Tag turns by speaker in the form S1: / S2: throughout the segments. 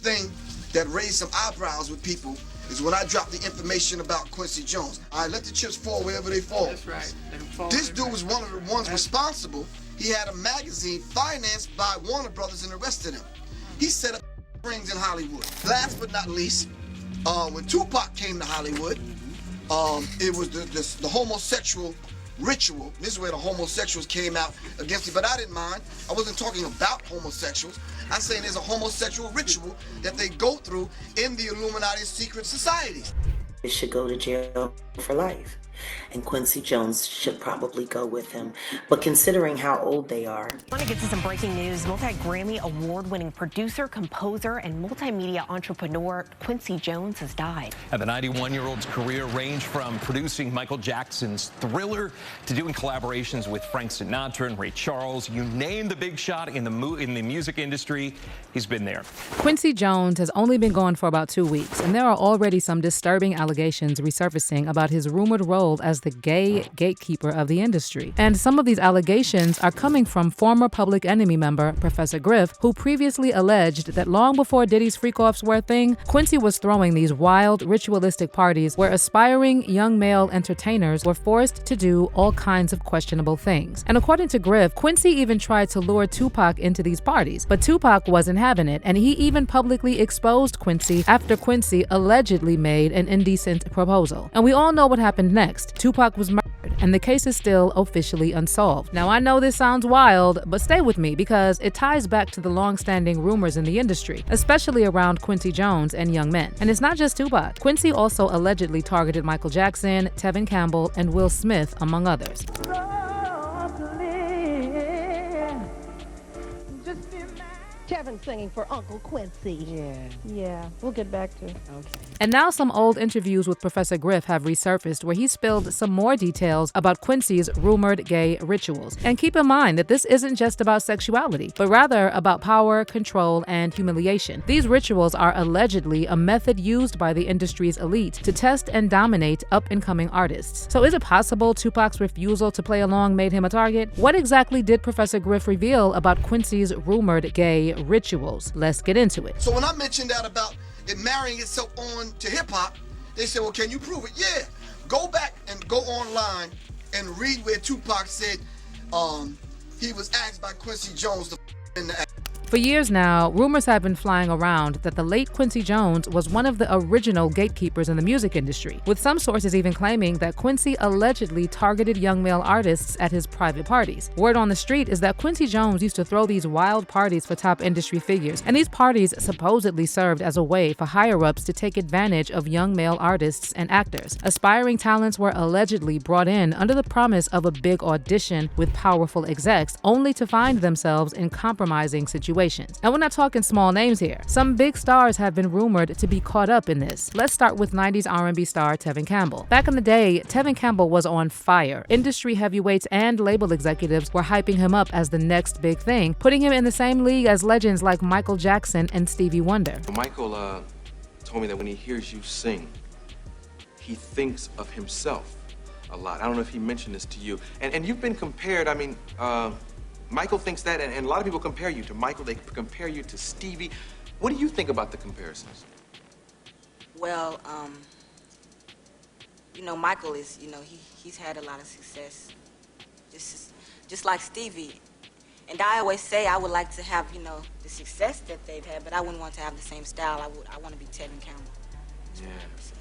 S1: thing that raised some eyebrows with people is when I dropped the information about Quincy Jones. I let the chips fall wherever they fall.
S2: That's right.
S1: This dude was one of the ones responsible. He had a magazine financed by Warner Brothers and the rest of them. He set up rings in Hollywood. Last but not least, when Tupac came to Hollywood, it was the homosexual ritual. This is where the homosexuals came out against it, but I didn't mind. I wasn't talking about homosexuals. I'm saying there's a homosexual ritual that they go through in the Illuminati secret societies.
S3: They should go to jail for life. And Quincy Jones should probably go with him. But considering how old they are.
S4: I want to get to some breaking news. Multi-Grammy award-winning producer, composer, and multimedia entrepreneur Quincy Jones has died.
S5: And the 91-year-old's career ranged from producing Michael Jackson's Thriller to doing collaborations with Frank Sinatra and Ray Charles. You name the big shot in the music industry, he's been there.
S6: Quincy Jones has only been gone for about 2 weeks, and there are already some disturbing allegations resurfacing about his rumored role as the gay gatekeeper of the industry. And some of these allegations are coming from former Public Enemy member Professor Griff, who previously alleged that long before Diddy's freakoffs were a thing, Quincy was throwing these wild, ritualistic parties where aspiring young male entertainers were forced to do all kinds of questionable things. And according to Griff, Quincy even tried to lure Tupac into these parties, but Tupac wasn't having it, and he even publicly exposed Quincy after Quincy allegedly made an indecent proposal. And we all know what happened next. Tupac was murdered, and the case is still officially unsolved. Now, I know this sounds wild, but stay with me because it ties back to the long-standing rumors in the industry, especially around Quincy Jones and young men. And it's not just Tupac. Quincy also allegedly targeted Michael Jackson, Tevin Campbell, and Will Smith, among others.
S7: Tevin singing for Uncle Quincy. Yeah, we'll get back to it. Okay.
S6: And now some old interviews with Professor Griff have resurfaced where he spilled some more details about Quincy's rumored gay rituals. And keep in mind that this isn't just about sexuality, but rather about power, control, and humiliation. These rituals are allegedly a method used by the industry's elite to test and dominate up-and-coming artists. So is it possible Tupac's refusal to play along made him a target? What exactly did Professor Griff reveal about Quincy's rumored gay rituals? Let's get into it.
S1: So when I mentioned that about it marrying itself on to hip-hop, they said, well, can you prove it? Yeah. Go back and go online and read where Tupac said he was asked by Quincy Jones to in the act.
S6: For years now, rumors have been flying around that the late Quincy Jones was one of the original gatekeepers in the music industry, with some sources even claiming that Quincy allegedly targeted young male artists at his private parties. Word on the street is that Quincy Jones used to throw these wild parties for top industry figures, and these parties supposedly served as a way for higher-ups to take advantage of young male artists and actors. Aspiring talents were allegedly brought in under the promise of a big audition with powerful execs, only to find themselves in compromising situations. And we're not talking small names here. Some big stars have been rumored to be caught up in this. Let's start with 90s R&B star Tevin Campbell. Back in the day, Tevin Campbell was on fire. Industry heavyweights and label executives were hyping him up as the next big thing, putting him in the same league as legends like Michael Jackson and Stevie Wonder.
S8: Michael told me that when he hears you sing, he thinks of himself a lot. I don't know if he mentioned this to you. And you've been compared, Michael thinks that, and a lot of people compare you to Michael. They compare you to Stevie. What do you think about the comparisons?
S9: Well, Michael is, he's had a lot of success, just like Stevie. And I always say I would like to have, the success that they've had, but I wouldn't want to have the same style. I want to be Tevin Campbell.
S8: Yeah,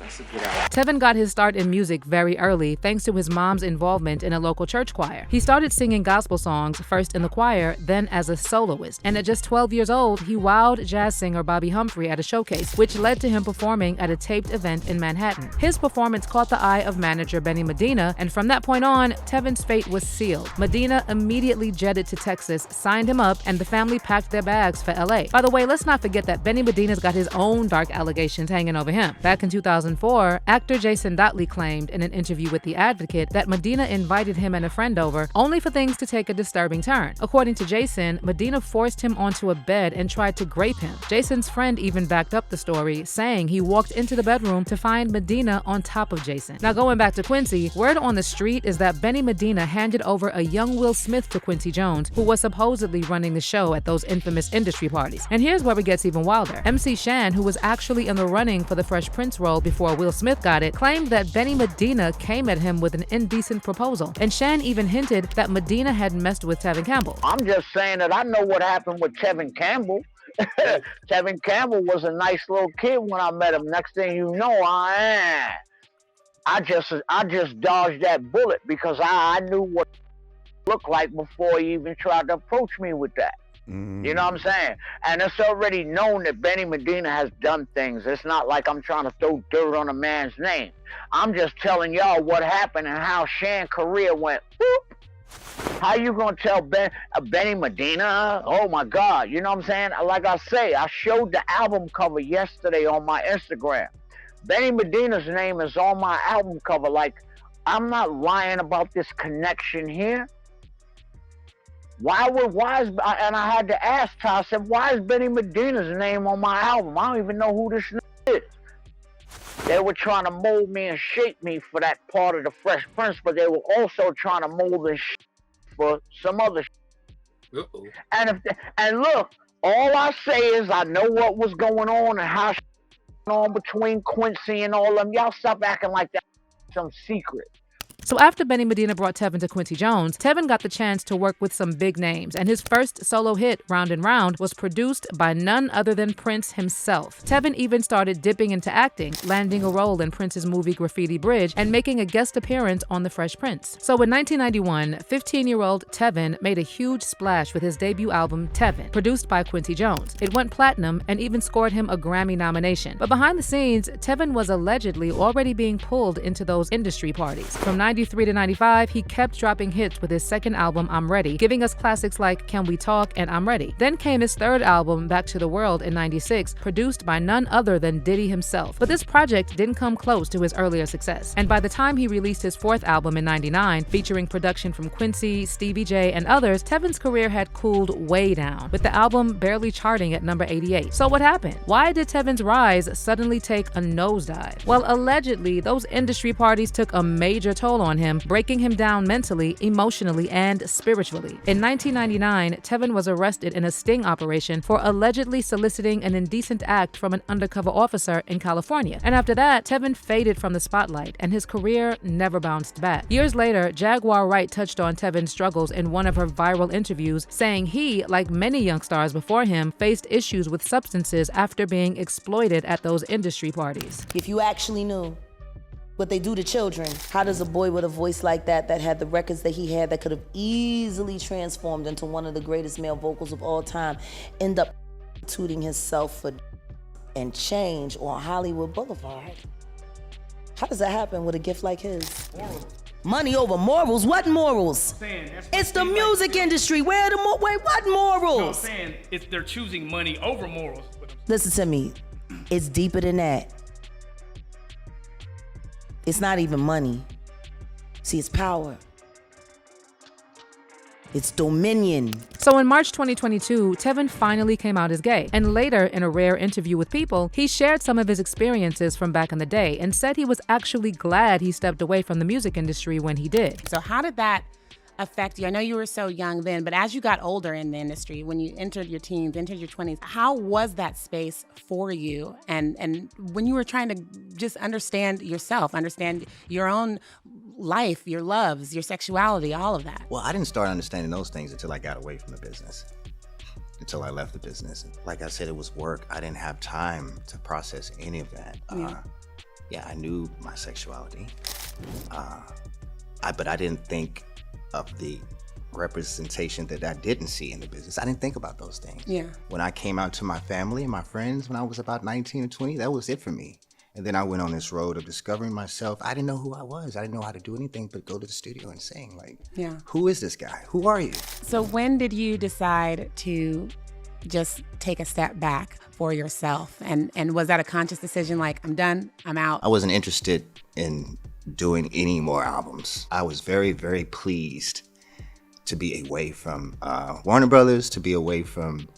S8: that's a good idea.
S6: Tevin got his start in music very early thanks to his mom's involvement in a local church choir. He started singing gospel songs, first in the choir, then as a soloist. And at just 12 years old, he wowed jazz singer Bobby Humphrey at a showcase, which led to him performing at a taped event in Manhattan. His performance caught the eye of manager Benny Medina, and from that point on, Tevin's fate was sealed. Medina immediately jetted to Texas, signed him up, and the family packed their bags for LA. By the way, let's not forget that Benny Medina's got his own dark allegations hanging over him. Back in 2004, actor Jason Dotley claimed in an interview with The Advocate that Medina invited him and a friend over only for things to take a disturbing turn. According to Jason, Medina forced him onto a bed and tried to grape him. Jason's friend even backed up the story, saying he walked into the bedroom to find Medina on top of Jason. Now going back to Quincy, word on the street is that Benny Medina handed over a young Will Smith to Quincy Jones, who was supposedly running the show at those infamous industry parties. And here's where it gets even wilder. MC Shan, who was actually in the running for the Fresh Prince role before Will Smith got it, claimed that Benny Medina came at him with an indecent proposal. And Shan even hinted that Medina had messed with Tevin Campbell.
S2: I'm just saying that I know what happened with Tevin Campbell. Tevin Campbell was a nice little kid when I met him. Next thing you know, I just dodged that bullet because I knew what it looked like before he even tried to approach me with that. You know what I'm saying? And it's already known that Benny Medina has done things. It's not like I'm trying to throw dirt on a man's name. I'm just telling y'all what happened and how Shan's career went. Whoop. How you gonna tell Benny Medina? Oh my God, you know what I'm saying? Like I say, I showed the album cover yesterday on my Instagram. Benny Medina's name is on my album cover. Like, I'm not lying about this connection here. And I had to ask Ty, I said, why is Benny Medina's name on my album? I don't even know who this is. They were trying to mold me and shape me for that part of the Fresh Prince, but they were also trying to mold and for some other And look, all I say is I know what was going on and how on between Quincy and all them. Y'all stop acting like that some secret.
S6: So after Benny Medina brought Tevin to Quincy Jones, Tevin got the chance to work with some big names, and his first solo hit, Round and Round, was produced by none other than Prince himself. Tevin even started dipping into acting, landing a role in Prince's movie Graffiti Bridge and making a guest appearance on The Fresh Prince. So in 1991, 15-year-old Tevin made a huge splash with his debut album, Tevin, produced by Quincy Jones. It went platinum and even scored him a Grammy nomination. But behind the scenes, Tevin was allegedly already being pulled into those industry parties. From 93 to 95, he kept dropping hits with his second album, I'm Ready, giving us classics like Can We Talk and I'm Ready. Then came his third album, Back to the World, in 96, produced by none other than Diddy himself. But this project didn't come close to his earlier success. And by the time he released his fourth album in 99, featuring production from Quincy, Stevie J, and others, Tevin's career had cooled way down, with the album barely charting at number 88. So what happened? Why did Tevin's rise suddenly take a nosedive? Well, allegedly, those industry parties took a major toll on him, breaking him down mentally, emotionally, and spiritually. In 1999, Tevin was arrested in a sting operation for allegedly soliciting an indecent act from an undercover officer in California. And after that, Tevin faded from the spotlight, and his career never bounced back. Years later, Jaguar Wright touched on Tevin's struggles in one of her viral interviews, saying he, like many young stars before him, faced issues with substances after being exploited at those industry parties.
S10: If you actually knew what they do to children, how does a boy with a voice like that had the records that he had that could have easily transformed into one of the greatest male vocals of all time, end up tooting himself for and change on Hollywood Boulevard? How does that happen with a gift like his?
S11: Morals.
S10: Money over morals? What morals? It's the music industry. Where the wait, what morals?
S11: No, I'm saying they're choosing money over morals.
S10: Listen to me. It's deeper than that. It's not even money. See, it's power. It's dominion.
S6: So in March 2022, Tevin finally came out as gay. And later, in a rare interview with People, he shared some of his experiences from back in the day and said he was actually glad he stepped away from the music industry when he did.
S12: So how did that affect you? I know you were so young then, but as you got older in the industry, when you entered your teens, entered your 20s, how was that space for you? And when you were trying to just understand yourself, understand your own life, your loves, your sexuality, all of that?
S13: Well, I didn't start understanding those things until I got away from the business, until I left the business. Like I said, it was work. I didn't have time to process any of that. Yeah, I knew my sexuality, but I didn't think of the representation that I didn't see in the business. I didn't think about those things.
S12: Yeah.
S13: When I came out to my family and my friends when I was about 19 or 20, that was it for me. And then I went on this road of discovering myself. I didn't know who I was. I didn't know how to do anything but go to the studio and sing. Like,
S12: yeah.
S13: Who is this guy? Who are you?
S12: So when did you decide to just take a step back for yourself? And was that a conscious decision, like, I'm done, I'm out?
S13: I wasn't interested in doing any more albums. I was very, very pleased to be away from Warner Brothers, to be away from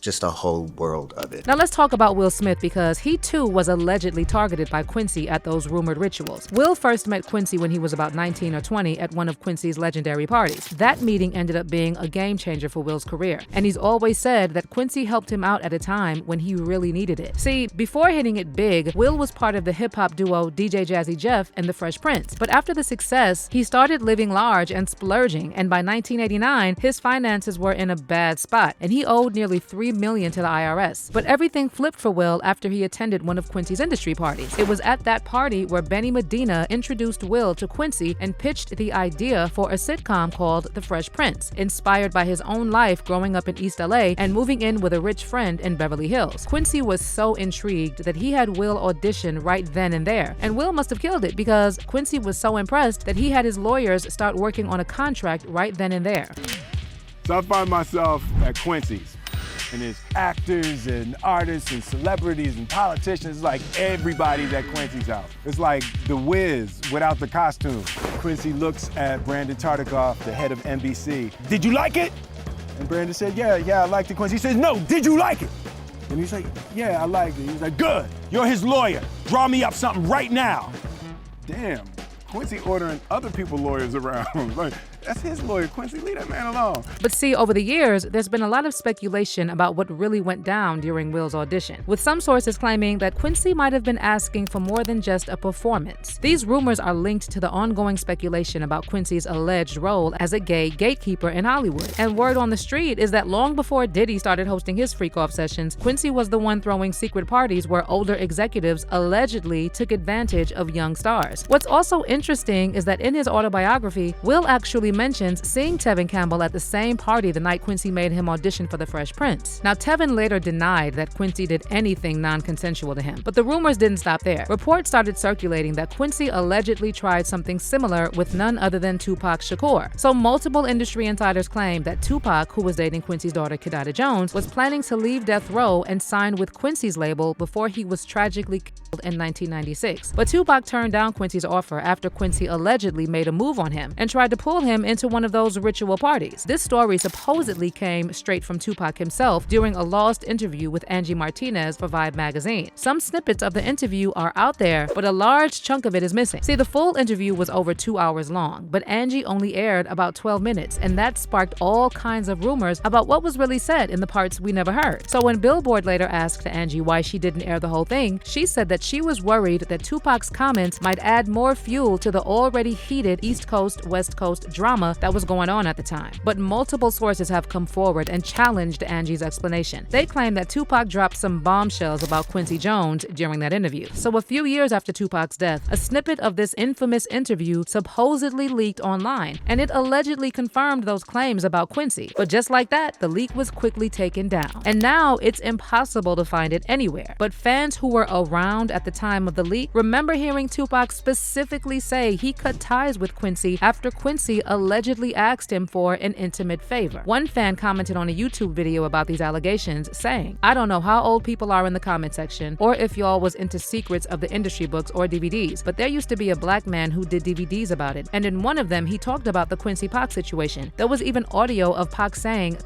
S13: just a whole world of it.
S6: Now let's talk about Will Smith, because he too was allegedly targeted by Quincy at those rumored rituals. Will first met Quincy when he was about 19 or 20 at one of Quincy's legendary parties. That meeting ended up being a game changer for Will's career, and he's always said that Quincy helped him out at a time when he really needed it. See, before hitting it big, Will was part of the hip-hop duo DJ Jazzy Jeff and the Fresh Prince. But after the success, he started living large and splurging, and by 1989, his finances were in a bad spot, and he owed nearly $3 million to the IRS. But everything flipped for Will after he attended one of Quincy's industry parties. It was at that party where Benny Medina introduced Will to Quincy and pitched the idea for a sitcom called The Fresh Prince, inspired by his own life growing up in East LA and moving in with a rich friend in Beverly Hills. Quincy was so intrigued that he had Will audition right then and there. And Will must have killed it, because Quincy was so impressed that he had his lawyers start working on a contract right then and there.
S14: So I find myself at Quincy's, and there's actors and artists and celebrities and politicians. It's like everybody's at Quincy's house. It's like The Wiz without the costume. Quincy looks at Brandon Tartikoff, the head of NBC. Did you like it? And Brandon said, yeah, I liked it. Quincy says, no, did you like it? And he's like, yeah, I liked it. He's like, good, you're his lawyer. Draw me up something right now. Damn, Quincy ordering other people's lawyers around. Like, that's his lawyer, Quincy. Leave that man alone.
S6: But see, over the years, there's been a lot of speculation about what really went down during Will's audition, with some sources claiming that Quincy might have been asking for more than just a performance. These rumors are linked to the ongoing speculation about Quincy's alleged role as a gay gatekeeper in Hollywood. And word on the street is that long before Diddy started hosting his freak-off sessions, Quincy was the one throwing secret parties where older executives allegedly took advantage of young stars. What's also interesting is that in his autobiography, Will actually mentions seeing Tevin Campbell at the same party the night Quincy made him audition for The Fresh Prince. Now, Tevin later denied that Quincy did anything non-consensual to him, but the rumors didn't stop there. Reports started circulating that Quincy allegedly tried something similar with none other than Tupac Shakur. So multiple industry insiders claim that Tupac, who was dating Quincy's daughter Kidada Jones, was planning to leave Death Row and sign with Quincy's label before he was tragically killed in 1996. But Tupac turned down Quincy's offer after Quincy allegedly made a move on him and tried to pull him into one of those ritual parties. This story supposedly came straight from Tupac himself during a lost interview with Angie Martinez for Vibe magazine. Some snippets of the interview are out there, but a large chunk of it is missing. See, the full interview was over 2 hours long, but Angie only aired about 12 minutes, and that sparked all kinds of rumors about what was really said in the parts we never heard. So when Billboard later asked Angie why she didn't air the whole thing, she said that she was worried that Tupac's comments might add more fuel to the already heated East Coast, West Coast drama that was going on at the time. But multiple sources have come forward and challenged Angie's explanation. They claim that Tupac dropped some bombshells about Quincy Jones during that interview. So a few years after Tupac's death, a snippet of this infamous interview supposedly leaked online, and it allegedly confirmed those claims about Quincy. But just like that, the leak was quickly taken down. And now it's impossible to find it anywhere. But fans who were around at the time of the leak remember hearing Tupac specifically say he cut ties with Quincy after Quincy allegedly asked him for an intimate favor. One fan commented on a YouTube video about these allegations saying, "I don't know how old people are in the comment section or if y'all was into secrets of the industry books or DVDs, but there used to be a black man who did DVDs about it, and in one of them he talked about the Quincy Pac situation. There was even audio of Pac saying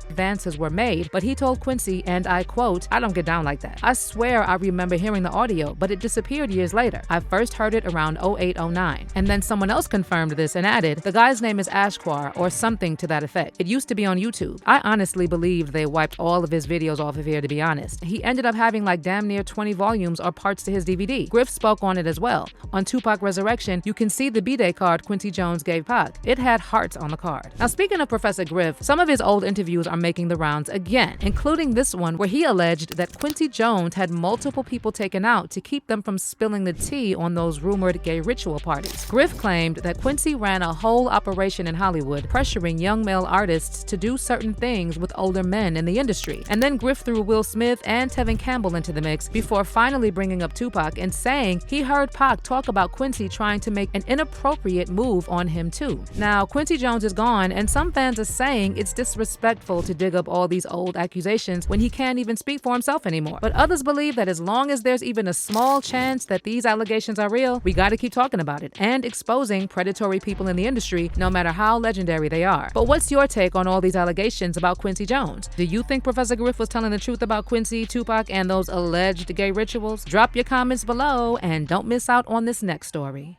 S6: advances were made, but he told Quincy, and I quote, "I don't get down like that." I swear I remember hearing the audio, but it disappeared years later. I first heard it around 08-09. And then someone else confirmed this and added, "The guy's name is Ashquar," or something to that effect. It used to be on YouTube. I honestly believe they wiped all of his videos off of here, to be honest. He ended up having like damn near 20 volumes or parts to his DVD. Griff spoke on it as well. On Tupac Resurrection, you can see the B-Day card Quincy Jones gave Pac. It had hearts on the card. Now, speaking of Professor Griff, some of his old interviews are making the rounds again, including this one where he alleged that Quincy Jones had multiple people taken out to keep them from spilling the tea on those rumored gay ritual parties. Griff claimed that Quincy ran a whole operation in Hollywood, pressuring young male artists to do certain things with older men in the industry. And then Griff threw Will Smith and Tevin Campbell into the mix before finally bringing up Tupac and saying he heard Pac talk about Quincy trying to make an inappropriate move on him too. Now, Quincy Jones is gone, and some fans are saying it's disrespectful to dig up all these old accusations when he can't even speak for himself anymore. But others believe that as long as there's even a small chance that these allegations are real, we gotta keep talking about it and exposing predatory people in the industry, no matter how legendary they are. But what's your take on all these allegations about Quincy Jones? Do you think Professor Griff was telling the truth about Quincy, Tupac, and those alleged gay rituals? Drop your comments below and don't miss out on this next story.